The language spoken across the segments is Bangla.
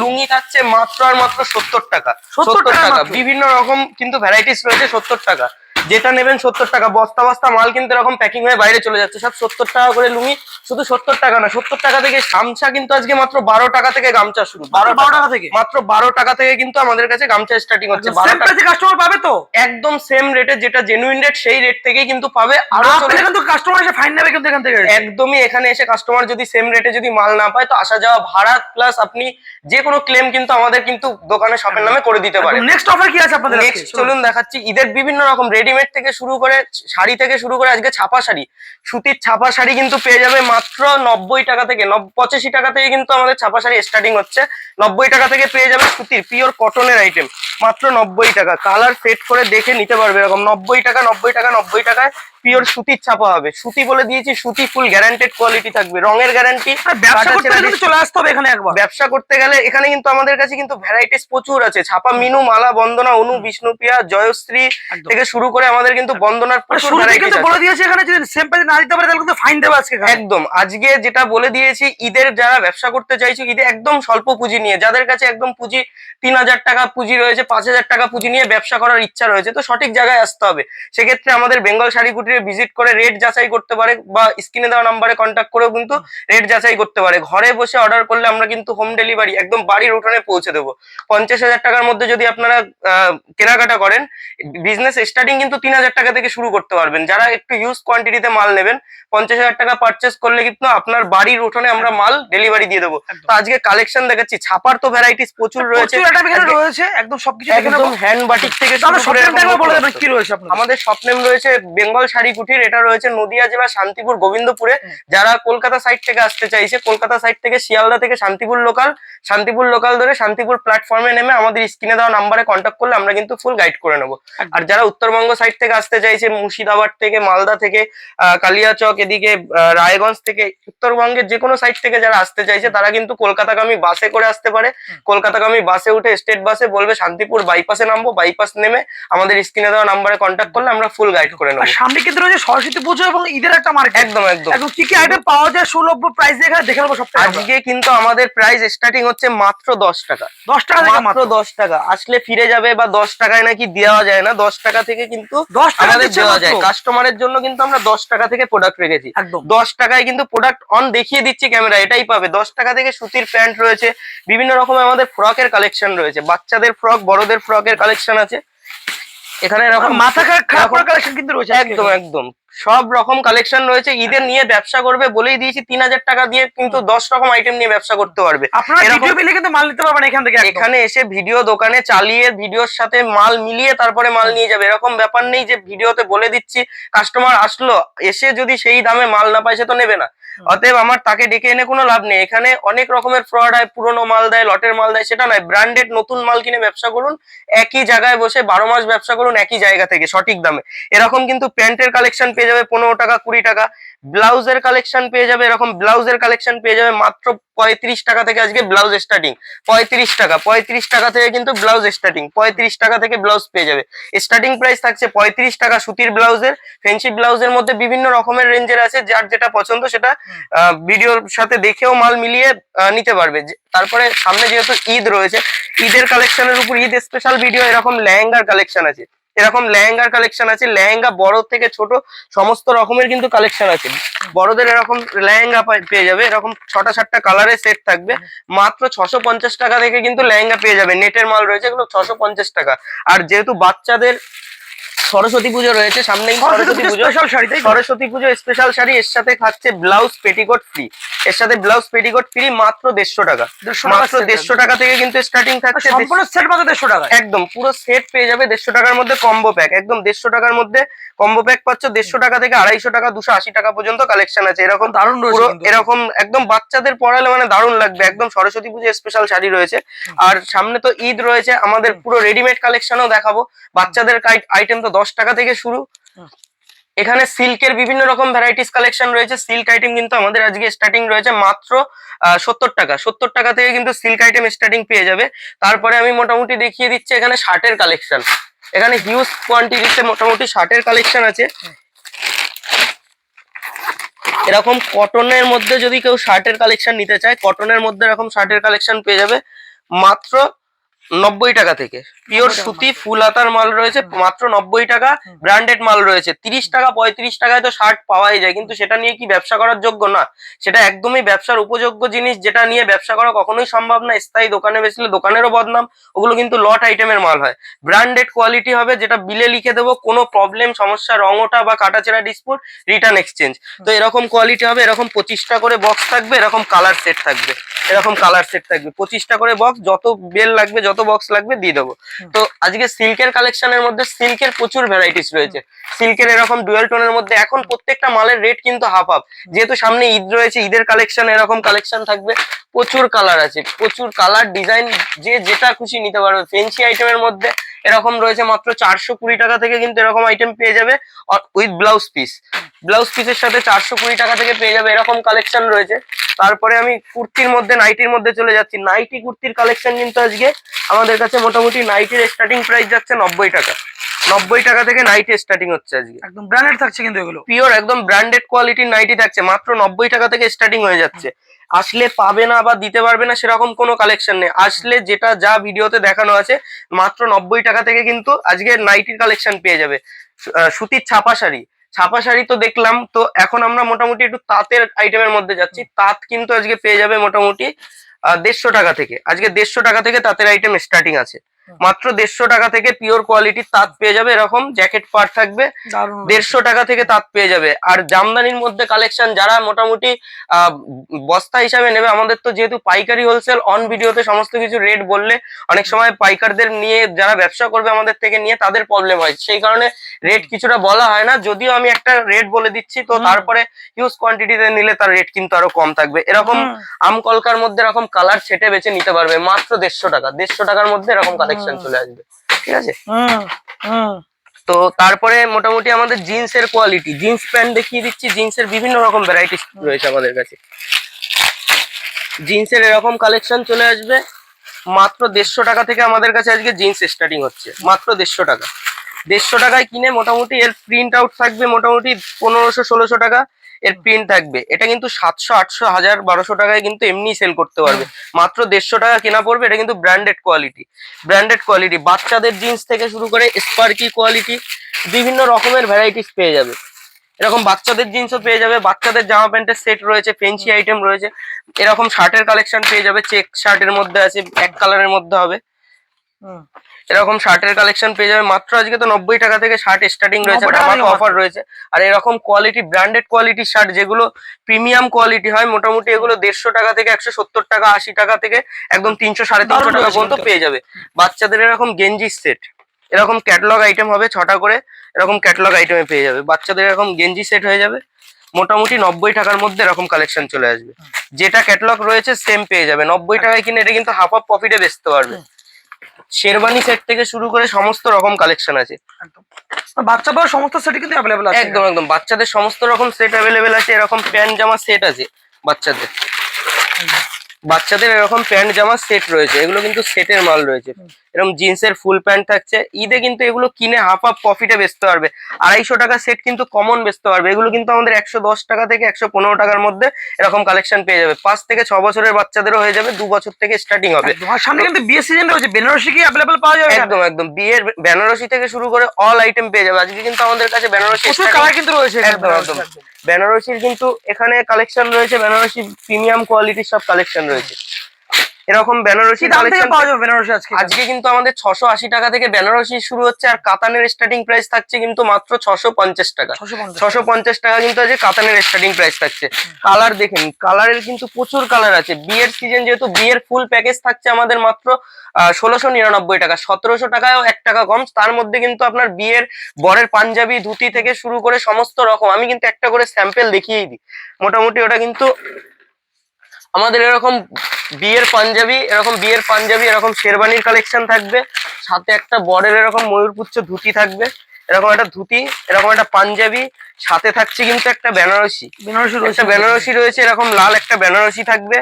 লুঙ্গি থাকছে মাত্র আর মাত্র 70 টাকা। 70 টাকা বিভিন্ন রকম কিন্তু ভ্যারাইটিস রয়েছে 70 টাকা। যেটা নেবেন 70 টাকা। বস্তা বস্তা মাল কিন্তু এরকম প্যাকিং হয়ে বাইরে চলে যাচ্ছে, সব 70 টাকা করে লুঙ্গি। শুধু 70 টাকা না, 70 টাকা থেকে গামছা কিন্তু আজকে মাত্র 12 টাকা থেকে গামছা শুরু। 12 টাকা থেকে, মাত্র 12 টাকা থেকে কিন্তু আমাদের কাছে গামছা স্টার্টিং হচ্ছে। 12 টাকা কাস্টমার পাবে তো একদম সেম রেটে, যেটা জেনুইন রেট সেই রেট থেকেই কিন্তু পাবে। আরো কিন্তু কাস্টমার এসে ফাইন নেবে কিন্তু এখান থেকে। একদমই এখানে এসে কাস্টমার যদি সেম রেটে যদি মাল না পায়, তো আসা যাওয়া ভাড়া প্লাস আপনি যে কোনো ক্লেম কিন্তু আমাদের কিন্তু দোকানে শপের নামে করে দিতে পারে। নেক্সট অফার কি আছে আপনাদের? নেক্সট চলুন দেখাচ্ছি। ঈদের বিভিন্ন রকম রেডিমেড থেকে শুরু করে শাড়ি থেকে শুরু করে আজকে ছাপা শাড়ি, সুতির ছাপা শাড়ি কিন্তু পেয়ে যাবে মাত্র 90 টাকা থেকে। 85 টাকা থেকে কিন্তু আমাদের ছাপা শাড়ি স্টার্টিং হচ্ছে। 90 টাকা থেকে পেয়ে যাবে সুতির পিওর কটনের আইটেম মাত্র 90 টাকা। কালার সেট করে দেখে নিতে পারবে এরকম 90 টাকা 90 টাকা 90 টাকায় পিওর সুতির ছাপা হবে। সুতি বলে দিয়েছি, সুতি ফুল গ্যারান্টেড কোয়ালিটি থাকবে, রঙের গ্যারান্টি। চলে আসতে হবে এখানে একবার। ব্যবসা করতে গেলে এখানে কিন্তু আমাদের কাছে কিন্তু ভ্যারাইটিস প্রচুর আছে। ছাপা মিনু, মালা, বন্দনা, অনু, বিষ্ণুপ্রিয়া, জয়শ্রী থেকে শুরু করে আমাদের কিন্তু বন্দনার প্রচুর ভ্যারাইটিস আছে। বলে দিয়েছি এখানে যদি সেম প্রাইসে না দিতে পারে তাহলে কিন্তু ফাইন দেবে আজকে। একদম আজকে যেটা বলে দিয়েছি, ঈদের যারা ব্যবসা করতে চাইছো, ঈদে একদম স্বল্প পুঁজি নিয়ে, যাদের কাছে একদম পুঁজি 3000 টাকা পুঁজি রয়েছে, 5000 টাকা পুঁজি নিয়ে ব্যবসা করার ইচ্ছা রয়েছে, তো সঠিক জায়গায় আসতে হবে। সেক্ষেত্রে আমাদের বেঙ্গল শাড়ি কুটিরে ভিজিট করে রেট যাচাই করতে পারে, বা স্ক্রিনে দেওয়া নাম্বারে কন্ট্যাক্ট করেও কিন্তু রেট যাচাই করতে পারে। ঘরে বসে অর্ডার করলে আমরা কিন্তু হোম ডেলিভারি একদম বাড়ির উঠোনে পৌঁছে দেবো। 50,000 টাকার মধ্যে যদি আপনারা কেনাকাটা করেন, বিজনেস স্টার্টিং কিন্তু 3000 টাকা থেকে শুরু করতে পারবেন। যারা একটু হিউজ কোয়ান্টিটিতে মাল নেবেন, 50,000 টাকা পারচেস করলে কিন্তু আপনার বাড়ির উঠোনে আমরা মাল ডেলিভারি দিয়ে দেবো। তো আজকে কালেকশন দেখাচ্ছি। ছাপার তো ভ্যারাইটিস প্রচুর রয়েছে, একদম সবকিছু একদম হ্যান্ড বাটিক থেকে শুরু করে কি রয়েছে আমাদের শপ নেম রয়েছে বেঙ্গল শাড়ি কুটির। এটা রয়েছে নদিয়া জেলা শান্তিপুর গোবিন্দপুরে। যারা কলকাতা সাইড থেকে আসতে চাইছে, কলকাতা সাইড থেকে শিয়ালদা থেকে শান্তিপুর লোকাল ধরে শান্তিপুর প্ল্যাটফর্মে নেমে আমাদের স্ক্রিনে দেওয়া নাম্বারে কন্ট্যাক্ট করলে আমরা কিন্তু ফুল গাইড করে নেবো। আর যারা উত্তরবঙ্গ সাইড থেকে আসতে চাইছে, মুর্শিদাবাদ থেকে, মালদা থেকে, কালিয়াচক, এদিকে রায়গঞ্জ থেকে, উত্তরবঙ্গের যে কোনো সাইড থেকে যারা আসতে চাইছে তারা কিন্তু কলকাতাগামী বাসে করে আসতে পারে। কলকাতাগামী বাসে উঠে স্টেট বাসে বলবে শান্তিপুর বাইপাসে নামবো, বাইপাস নেমে আমাদের স্ক্রিনে দেওয়া নাম্বারে কন্ট্যাক্ট করলে আমরা ফুল গাইড করে নেবো। সামনে কিন্তু রয়েছে সরস্বতী পুজো এবং ঈদের একটা মার্কেট। একদম কি কি আইটেম পাওয়া যায় সুলভ প্রাইস এখানে দেখে নেবো। আজকে কিন্তু আমাদের প্রাইস স্টার্টিং হচ্ছে মাত্র 10 টাকা। 10 টাকা মাত্র 10 টাকা। আসলে ফিরে যাবে বা 10 টাকায় নাকি দেওয়া যায় না, 10 টাকা থেকে কিন্তু আমাদের দেওয়া যায়। কাস্টমারের জন্য কিন্তু আমরা 10 টাকা থেকে প্রোডাক্ট রেখেছি। 10 টাকায় কিন্তু প্রোডাক্ট অন দেখিয়ে দিচ্ছি ক্যামেরা, এটাই পাবে। 10 টাকা থেকে সুতির প্যান্ট রয়েছে, বিভিন্ন রকমের আমাদের ফ্রকের কালেকশন রয়েছে, বাচ্চাদের ফ্রক, বড়দের ফ্রকের কালেকশন আছে এখানে। এরকম মাথা খারাপ কালেকশন কিন্তু রয়েছে। একদম সব রকম কালেকশন রয়েছে। ঈদের নিয়ে ব্যবসা করবে বলেই দিয়েছি, 3000 টাকা দিয়ে কিন্তু 10 রকম আইটেম নিয়ে ব্যবসা করতে পারবে। কিন্তু মাল নিতে পারবেন এখান থেকে। এখানে এসে ভিডিও দোকানে চালিয়ে ভিডিওর সাথে মাল মিলিয়ে তারপরে মাল নিয়ে যাবে। এরকম ব্যাপার নেই যে ভিডিওতে বলে দিচ্ছি, কাস্টমার আসলো এসে যদি সেই দামে মাল না পায় সে তো নেবে না। অতএব আমার তাকে ডেকে এনে কোনো লাভ নেই। এখানে অনেক রকমের ফ্রড হয়, পুরোনো মাল দেয়, লটের মাল দেয়, সেটা নয়। ব্র্যান্ডেড নতুন মাল কিনে ব্যবসা করুন, একই জায়গায় বসে 12 মাস ব্যবসা করুন একই জায়গা থেকে সঠিক দামে। এরকম কিন্তু প্যান্টের কালেকশন পেয়ে যাবে 15 টাকা 20 টাকা। ব্লাউজের কালেকশন পেয়ে যাবে, এরকম ব্লাউজের কালেকশন পেয়ে যাবে মাত্র 35 টাকা থেকে আজকে ব্লাউজ স্টার্টিং। 35 টাকা থেকে কিন্তু ব্লাউজ স্টার্টিং। 35 টাকা থেকে ব্লাউজ পেয়ে যাবে। স্টার্টিং প্রাইস থাকছে 35 টাকা সুতির ব্লাউজের। ফ্যান্সি ব্লাউজের মধ্যে বিভিন্ন রকমের রেঞ্জের আছে, যার যেটা পছন্দ সেটা ভিডিওর সাথে দেখেও মাল মিলিয়ে নিতে পারবে। তারপরে সামনে যেহেতু ঈদ রয়েছে, ঈদের কালেকশনের উপর ঈদ স্পেশাল ভিডিও এরকম লেহেঙ্গার কালেকশন আছে। লেহেঙ্গা বড় থেকে ছোট সমস্ত রকমের কিন্তু কালেকশন আছে। বড়দের এরকম লেহেঙ্গা পেয়ে যাবে, এরকম 6টা-7টা কালারের সেট থাকবে মাত্র 650 টাকা থেকে কিন্তু লেহেঙ্গা পেয়ে যাবে। নেটের মাল রয়েছে, এগুলো 650 টাকা। আর যেহেতু বাচ্চাদের সরস্বতী পুজো রয়েছে সামনেই, সরস্বতী পুজো স্পেশাল শাড়ি, এর সাথে থাকছে ব্লাউজ পেটিকোট ফ্রি। এর সাথে ব্লাউজ পেটিকোট ফ্রি মাত্র 150 টাকা। মাত্র 150 টাকা থেকে কিন্তু স্টার্টিং থাকছে। সম্পূর্ণ সেট মাত্র 150 টাকা। একদম পুরো সেট পেয়ে যাবে 150 টাকার মধ্যে। কম্বো প্যাক একদম 150 টাকার মধ্যে কম্বো প্যাক পাচ্ছ। 150 টাকা থেকে 250 টাকা 280 টাকা পর্যন্ত কালেকশন আছে। এরকম দারুণ পুরো এরকম একদম বাচ্চাদের পরালে মানে দারুণ লাগবে। একদম সরস্বতী পুজো স্পেশাল শাড়ি রয়েছে। আর সামনে তো ঈদ রয়েছে, আমাদের পুরো রেডিমেড কালেকশনও দেখাবো। বাচ্চাদের আইটেম তো 10 টাকা থেকে শুরু। এখানে সিল্কের বিভিন্ন রকম ভ্যারাইটিস কালেকশন রয়েছে। সিল্ক আইটেম কিন্তু আমাদের আজকে স্টার্টিং রয়েছে মাত্র 70 টাকা। 70 টাকা থেকে কিন্তু সিল্ক আইটেম স্টার্টিং পেয়ে যাবে। তারপরে আমি মোটামুটি দেখিয়ে দিচ্ছি এখানে শার্টের কালেকশন। এখানে হিউজ কোয়ান্টিটিতে মোটামুটি শার্টের কালেকশন আছে। এরকম কটনের মধ্যে যদি কেউ শার্টের কালেকশন নিতে চায়, কটনের মধ্যে এরকম শার্টের কালেকশন পেয়ে যাবে মাত্র 90 টাকা থেকে। পিওর সুতি ফুল হাতার মাল রয়েছে মাত্র 90 টাকা। ব্র্যান্ডেড মাল রয়েছে 30 টাকা 35 টাকায় তো শার্ট পাওয়াই যায়, কিন্তু সেটা নিয়ে কি ব্যবসা করার যোগ্য না, সেটা একদমই ব্যবসার উপযোগ্য জিনিস, যেটা নিয়ে ব্যবসা করা কখনোই সম্ভব না। স্থায়ী দোকানে বেচলে দোকানেরও বদনাম, ওগুলো কিন্তু লট আইটেমের মাল হয়। ব্র্যান্ডেড কোয়ালিটি হবে, যেটা বিলে লিখে দেবো, কোনো প্রবলেম সমস্যা রং ওঠা বা কাটাছেঁড়া ডিসপুট রিটার্ন এক্সচেঞ্জ। তো এরকম কোয়ালিটি হবে, এরকম 25টা করে বক্স থাকবে, এরকম কালার সেট থাকবে, এরকম কালার সেট থাকবে 25টা করে বক্স, যত বেল লাগবে যত বক্স লাগবে দিয়ে দেবো। তো আজকে সিল্কের কালেকশনের মধ্যে সিল্কের প্রচুর ভ্যারাইটিস রয়েছে। সিল্কের এরকম ডুয়াল টোনের মধ্যে এখন প্রত্যেকটা মালের রেট কিন্তু হাফ হাফ, যেহেতু সামনে ঈদ রয়েছে, ঈদের কালেকশন এরকম কালেকশন থাকবে। প্রচুর কালার আছে, প্রচুর কালার ডিজাইন, যে যেটা খুশি নিতে পারবে। ফেন্সি আইটেমের মধ্যে এরকম রয়েছে মাত্র 420 টাকা থেকে কিন্তু এরকম আইটেম পেয়ে যাবে উইথ ব্লাউজ পিস। ব্লাউজ পিসের সাথে 420 টাকা থেকে পেয়ে যাবে, এরকম কালেকশন রয়েছে। তারপরে আমি কুর্তির মধ্যে নাইটির মধ্যে চলে যাচ্ছি। নাইটি কুর্তির কালেকশন কিন্তু আজকে আমাদের কাছে মোটামুটি নাইটির স্টার্টিং প্রাইস যাচ্ছে 90 টাকা। 90 টাকা থেকে নাইটি স্টার্টিং হচ্ছে আজকে। একদম ব্র্যান্ডেড থাকছে কিন্তু এগুলো, পিওর একদম ব্র্যান্ডেড কোয়ালিটির নাইটি থাকছে, মাত্র 90 টাকা থেকে স্টার্টিং হয়ে যাচ্ছে। আসলে পাবে না বা দিতে পারবে না সেরকম কোনো কালেকশন নেই, আসলে যেটা যা ভিডিওতে দেখানো আছে মাত্র 90 টাকা থেকে কিন্তু আজকে নাইটির কালেকশন পেয়ে যাবে। সুতির ছাপা শাড়ি, ছাপা শাড়ি তো দেখলাম, তো এখন আমরা মোটামুটি একটু তাঁতের আইটেমের মধ্যে যাচ্ছি। তাঁত কিন্তু আজকে পেয়ে যাবে মোটামুটি 150 টাকা থেকে। আজকে 150 টাকা থেকে তাঁতের আইটেম স্টার্টিং আছে, মাত্র 150 টাকা থেকে পিওর কোয়ালিটির তাঁত পেয়ে যাবে। এরকম জ্যাকেট পার্ট থাকবে, 150 টাকা থেকে তাঁত পেয়ে যাবে। আর জামদানির মধ্যে কালেকশন যারা মোটামুটি বস্তা হিসাবে নেবে, আমাদের তো যেহেতু পাইকারি হোলসেল, অন ভিডিওতে সমস্ত কিছু রেট বললে অনেক সময় পাইকারদের নিয়ে যারা ব্যবসা করবে আমাদের থেকে নিয়ে তাদের প্রবলেম হয়, সেই কারণে রেট কিছুটা বলা হয় না। যদিও আমি একটা রেট বলে দিচ্ছি, তো তারপরে হিউজ কোয়ান্টিটিতে নিলে তার রেট কিন্তু আরো কম থাকবে। এরকম আমকলকার মধ্যে এরকম কালার ছেটে বেছে নিতে পারবে মাত্র 150 টাকা। 150 টাকার মধ্যে এরকম কালেকশন চলে আসবে, ঠিক আছে। তো তারপরে মোটামুটি আমাদের জিন্সের কোয়ালিটি, জিন্স প্যান্ট দেখিয়ে দিচ্ছি। জিন্সের বিভিন্ন রকম ভ্যারাইটিস রয়েছে আমাদের কাছে। জিন্সের এরকম কালেকশন চলে আসবে মাত্র 150 টাকা থেকে আমাদের কাছে আজকে জিন্স স্টার্টিং হচ্ছে, মাত্র 150 টাকা। 150 টাকায় কিনে মোটামুটি এর প্রিন্ট আউট থাকবে মোটামুটি 1500-1600 টাকা এর প্রিন্ট থাকবে। এটা কিন্তু 700, 800, 1000, 1200 টাকায় কিন্তু এমনি সেল করতে পারবে। মাত্র 150 টাকা কেনা পড়বে। এটা কিন্তু ব্র্যান্ডেড কোয়ালিটি, ব্র্যান্ডেড কোয়ালিটি। বাচ্চাদের জিন্স থেকে শুরু করে স্পার্কি কোয়ালিটি বিভিন্ন রকমের ভ্যারাইটিস পেয়ে যাবে। এরকম বাচ্চাদের জিন্সও পেয়ে যাবে, বাচ্চাদের জামা প্যান্টের সেট রয়েছে, ফেন্সি আইটেম রয়েছে। এরকম শার্টের কালেকশন পেয়ে যাবে, চেক শার্টের মধ্যে আছে, এক কালারের মধ্যে হবে। এরকম শার্টের কালেকশন পেয়ে যাবে মাত্র আজকে তো 90 টাকা থেকে শার্ট স্টার্টিং রয়েছে, অফার রয়েছে। আর এরকম কোয়ালিটি ব্র্যান্ডেড কোয়ালিটির শার্ট যেগুলো প্রিমিয়াম কোয়ালিটি হয়, মোটামুটি এগুলো 150 টাকা থেকে 170 টাকা, 80 টাকা থেকে একদম 300-350 টাকা পর্যন্ত পেয়ে যাবে। বাচ্চাদের এরকম গেঞ্জি সেট, এরকম ক্যাটালগ আইটেম হবে 6টা করে, এরকম ক্যাটালগ আইটেমে পেয়ে যাবে। বাচ্চাদের এরকম গেঞ্জি সেট হয়ে যাবে মোটামুটি 90 টাকার মধ্যে। এরকম কালেকশন চলে আসবে, যেটা ক্যাটালগ রয়েছে সেম পেয়ে যাবে 90 টাকায় কিনে। এটা কিন্তু হাফ হাফ প্রফিটে বেচতে পারবে। শেরবানি সেট থেকে শুরু করে সমস্ত রকম কালেকশন আছে। বাচ্চা বড় সমস্ত সেট কিন্তু অ্যাভেলেবল আছে। একদম একদম বাচ্চাদের সমস্ত রকম সেট অ্যাভেলেবেল আছে। এরকম প্যান্ট জামা সেট আছে বাচ্চাদের, বাচ্চাদের এরকম প্যান্ট জামা সেট রয়েছে, এগুলো কিন্তু সেটের মাল রয়েছে। এরকম জিন্সের ফুল প্যান্ট থাকছে। ঈদে কিন্তু এগুলো কিনে হাফ হাফ প্রফিটে বেচতে পারবে। 250 টাকা সেট কিন্তু কমন বেচতে পারবে। এগুলো কিন্তু আমাদের 110 টাকা থেকে 115 টাকার মধ্যে এরকম কালেকশন পেয়ে যাবে। 5 থেকে 6 বছরের বাচ্চাদেরও হয়ে যাবে, 2 বছর থেকে স্টার্টিং হবে। সামনে কিন্তু বিয়ের সিজন রয়েছে, বেনারসি কি অ্যাভেলেবল পাওয়া যাবে? একদম একদম বিয়ের বেনারসি থেকে শুরু করে অল আইটেম পেয়ে যাবে। আজকে কিন্তু আমাদের কাছে বেনারসি কালার কিন্তু রয়েছে। একদম একদম বেনারসির কিন্তু এখানে কালেকশন রয়েছে, বেনারসি প্রিমিয়াম কোয়ালিটির সব কালেকশন রয়েছে। এরকম বেনারসি কালেকশন পাওয়া যাবে বেনারসি আজকে কিন্তু আমাদের 680 টাকা থেকে বেনারসি শুরু হচ্ছে। আর কাতানের স্টার্টিং প্রাইস থাকছে কিন্তু মাত্র 650 টাকা। 650 টাকা কিন্তু আজকে কাতানের স্টার্টিং প্রাইস থাকছে। কালার দেখেন, কালারের কিন্তু প্রচুর কালার আছে। বিয়ের সিজন যেহেতু, বিয়ের ফুল প্যাকেজ থাকছে আমাদের মাত্র 1699 টাকা। 1700 টাকায়ও 1 টাকা কম। তার মধ্যে কিন্তু আপনার বিয়ের বরের পাঞ্জাবি ধুতি থেকে শুরু করে সমস্ত রকম, আমি কিন্তু একটা করে স্যাম্পল দেখিয়েই দিই। মোটামুটি ওটা কিন্তু আমাদের এরকম বিয়ের পাঞ্জাবি, এরকম শেরবানির কালেকশন থাকবে। সাথে একটা বরের এরকম ময়ূরপুচ্ছ ধুতি থাকবে, এরকম একটা ধুতি, এরকম একটা পাঞ্জাবি, সাথে থাকছে কিন্তু একটা বেনারসি রয়েছে। এরকম লাল একটা বেনারসি থাকবে,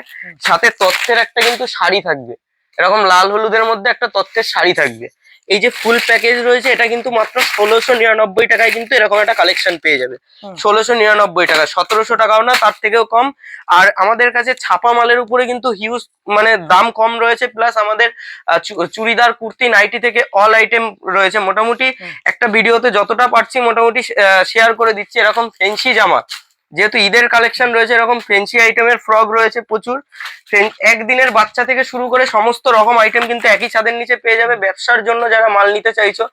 সাথে তত্ত্বের একটা কিন্তু শাড়ি থাকবে। এরকম লাল হলুদের মধ্যে একটা তত্ত্বের শাড়ি থাকবে। এই যে ফুল প্যাকেজ রয়েছে এটা কিন্তু মাত্র 1699 টাকায় কিন্তু এরকম একটা কালেকশন পেয়ে যাবে। 1699 টাকা, 1700 টাকাও না, তার থেকেও কম। আর আমাদের কাছে ছাপা মালের উপরে কিন্তু হিউজ মানে দাম কম রয়েছে, প্লাস আমাদের চুড়িদার, কুর্তি, নাইটি থেকে অল আইটেম রয়েছে। মোটামুটি একটা ভিডিওতে যতটা পারছি মোটামুটি শেয়ার করে দিচ্ছি। এরকম ফেন্সি জামা, যেহেতু ঈদের কালেকশন রয়েছে, এরকম ফেন্সি আইটেমের ফ্রক রয়েছে প্রচুর। একদিনের বাচ্চা থেকে শুরু করে সমস্ত রকম আইটেম কিন্তু একই ছাদের নিচে পেয়ে যাবে। ব্যবসার জন্য যারা মাল নিতে চাইছো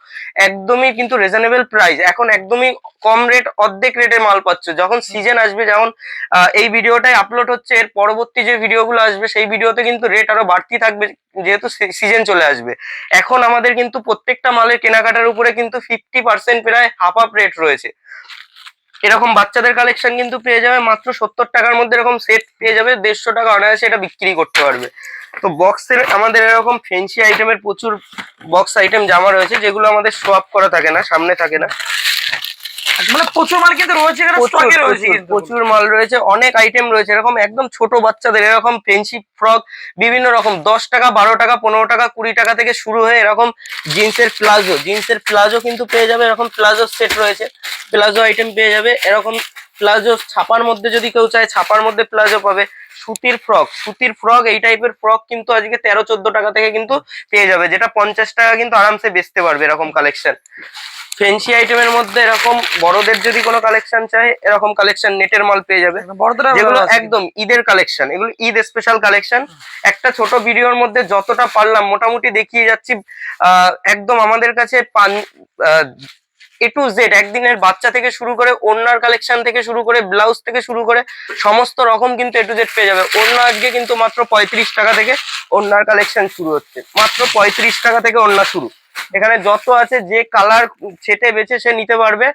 একদমই কিন্তু রিজনেবল প্রাইস, এখন একদমই কম রেট, অর্ধেক রেটে মাল পাচ্ছ। যখন সিজন আসবে, যেমন এই ভিডিওটাই আপলোড হচ্ছে, এর পরবর্তী যে ভিডিওগুলো আসবে সেই ভিডিওতে কিন্তু রেট আরো বাড়তি থাকবে, যেহেতু সিজন চলে আসবে। এখন আমাদের কিন্তু প্রত্যেকটা মালের কেনাকাটার উপরে কিন্তু 50% প্রায় হাফ হাফ রেট রয়েছে। এরকম বাচ্চাদের কালেকশন কিন্তু পেয়ে যাবে মাত্র 70 টাকার মধ্যে। এরকম সেট পেয়ে যাবে 150 টাকা, অনায়াসে এটা বিক্রি করতে পারবে। তো বক্সের আমাদের এরকম ফেন্সি আইটেমের প্রচুর বক্স আইটেম জামা রয়েছে, যেগুলো আমাদের শো আপ করা থাকে না, সামনে থাকে না। মানে প্রচুর মাল কিন্তু রয়েছে, এখানে স্টকে রয়েছে কিন্তু প্রচুর মাল রয়েছে, অনেক আইটেম রয়েছে। এরকম একদম ছোট বাচ্চাদের এরকম ফেন্সি ফ্রক বিভিন্ন রকম 10 টাকা, 12 টাকা, 15 টাকা, 20 টাকা থেকে শুরু হয়ে এরকম জিন্সের প্লাজো কিন্তু পেয়ে যাবে। এরকম প্লাজো সেট রয়েছে, প্লাজো আইটেম পেয়ে যাবে। এরকম প্লাজো ছাপার মধ্যে যদি কেউ চায় ছাপার মধ্যে প্লাজো পাবে। সুতির ফ্রক এই টাইপের ফ্রক কিন্তু আজকে 13-14 টাকা থেকে কিন্তু পেয়ে যাবে, যেটা 50 টাকা কিন্তু আরামসে বেচতে পারবে এরকম কালেকশন। ফেন্সি আইটেমের মধ্যে এরকম বড়দের যদি কোনো কালেকশন চায়, এরকম কালেকশন নেটের মাল পেয়ে যাবে, বড়দের যেগুলো একদম ঈদের কালেকশন। এগুলো ঈদ স্পেশাল কালেকশন। একটা ছোট ভিডিওর মধ্যে যতটা পারলাম মোটামুটি দেখিয়ে যাচ্ছি। একদম আমাদের কাছে A to Z, একদিনের বাচ্চা থেকে শুরু করে ওড়নার কালেকশন থেকে শুরু করে ব্লাউজ থেকে শুরু করে সমস্ত রকম কিন্তু A to Z পেয়ে যাবে। ওড়না আজকে কিন্তু মাত্র 35 টাকা থেকে ওড়নার কালেকশন শুরু হচ্ছে, মাত্র 35 টাকা থেকে ওড়না শুরু। এখানে যত আছে, যে কালার ছেটে বেছে সে নিতে পারবে।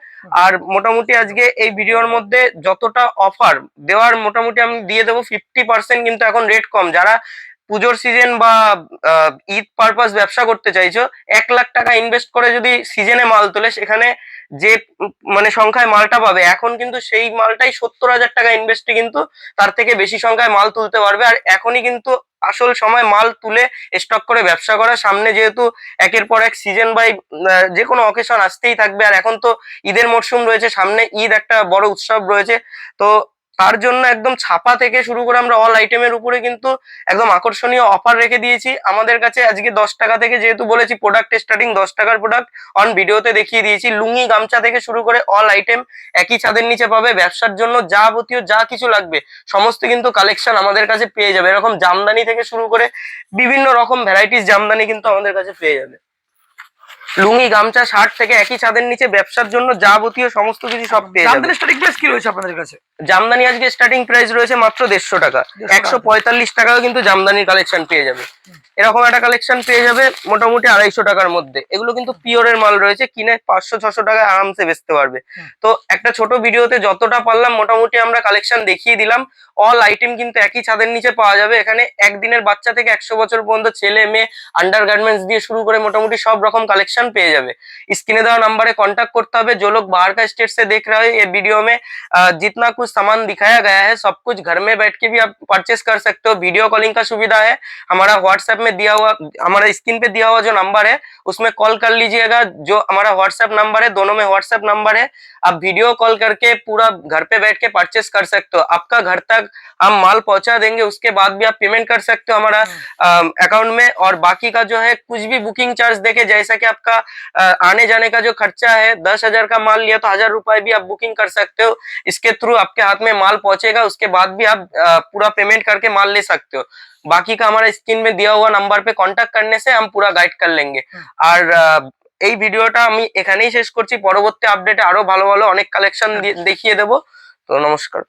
আর মোটামুটি আজকে এই ভিডিওর মধ্যে যতটা অফার দেওয়ার মোটামুটি আমি দিয়ে দেবো 50%। কিন্তু এখন রেট কম, যারা পুজোর সিজন বা ঈদ পারপাস ব্যবসা করতে চাইছো, 1 লাখ টাকা ইনভেস্ট করে যদি সিজনে মাল তোলে, সেখানে যে মানে সংখ্যায় মালটা পাবে, এখন কিন্তু সেই মালটাই 70,000 টাকা ইনভেস্টে কিন্তু তার থেকে বেশি সংখ্যায় মাল তুলতে পারবে। আর এখনই কিন্তু আসল সময় মাল তুলে স্টক করে ব্যবসা করা। সামনে যেহেতু একের পর এক সিজন বাই যে কোনো অকেশন আসতেই থাকবে, আর এখন তো ঈদের মরশুম রয়েছে, সামনে ঈদ একটা বড় উৎসব রয়েছে। তো তার জন্য একদম ছাপা থেকে শুরু করে আমরা অল আইটেমের উপরে কিন্তু একদম আকর্ষণীয় অফার রেখে দিয়েছি। আমাদের কাছে আজকে 10 টাকা থেকে, যেহেতু বলেছি প্রোডাক্ট স্টার্টিং 10 টাকার প্রোডাক্ট অন ভিডিওতে দেখিয়ে দিয়েছি। লুঙ্গি, গামছা থেকে শুরু করে অল আইটেম একই ছাদের নিচে পাবে। ব্যবসার জন্য যাবতীয় যা কিছু লাগবে সমস্ত কিন্তু কালেকশন আমাদের কাছে পেয়ে যাবে। এরকম জামদানি থেকে শুরু করে বিভিন্ন রকম ভ্যারাইটিস জামদানি কিন্তু আমাদের কাছে পেয়ে যাবে। লুঙ্গি, গামছা, শার্ট থেকে একই ছাদের নিচে ব্যবসার জন্য যাবতীয় সমস্ত কিছু সব পেয়ে যাবে। জামদানি স্টার্টিং প্রাইস কি রয়েছে আপনাদের কাছে? জামদানি আজকে স্টার্টিং প্রাইস রয়েছে মাত্র 150 টাকা। 145 টাকাও কিন্তু জামদানির কালেকশন পেয়ে যাবে। এরকম একটা কালেকশন পেয়ে যাবে মোটামুটি 250 টাকার মধ্যে। এগুলো কিন্তু পিওরের মাল রয়েছে, কিনে 500-600 টাকায় আরামসে বেচতে পারবে। তো একটা ছোট ভিডিওতে যতটা পারলাম মোটামুটি আমরা কালেকশন দেখিয়ে দিলাম। অল আইটেম কিন্তু একই ছাদের নিচে পাওয়া যাবে। এখানে একদিনের বাচ্চা থেকে 100 বছর পর্যন্ত, ছেলে মেয়ে, আন্ডার গার্মেন্টস দিয়ে শুরু করে মোটামুটি সব রকম কালেকশन পেয়ে যাবে। स्क्रीन देवा नंबर कांटेक्ट करते हैं। जो लोग बाहर का स्टेट से देख रहे हैं, ये वीडियो में जितना कुछ सामान दिखाया गया है सब कुछ घर में बैठ के भी आप परचेस कर सकते हो। वीडियो कॉलिंग का सुविधा है। हमारा व्हाट्सएप में दिया हुआ, हमारा स्क्रीन पे दिया हुआ जो नंबर है उसमें कॉल कर लीजिएगा। जो हमारा व्हाट्सएप नंबर है, दोनों में व्हाट्सएप नंबर है, आप वीडियो कॉल करके पूरा घर पे बैठ के परचेस कर सकते हो। आपका घर तक हम माल पहुंचा देंगे, उसके बाद भी आप पेमेंट कर सकते हो हमारा अकाउंट में। और बाकी का जो है कुछ भी बुकिंग चार्ज देके, जैसा कि आपका आने जाने का जो खर्चा है, 10,000 का माल लिया तो 1,000 रुपए भी आप बुकिंग कर सकते हो। इसके थ्रू आपके हाथ में माल पहुंचेगा, उसके बाद भी आप पूरा पेमेंट करके माल ले सकते हो। बाकी का हमारा स्क्रीन में दिया हुआ नंबर पे कांटेक्ट करने से हम पूरा गाइड कर लेंगे। আর এই ভিডিওটা আমি এখানেই শেষ করছি। পরবর্তী আপডেটে আরো ভালো ভালো অনেক কালেকশন দেখিয়ে দেব। তো নমস্কার।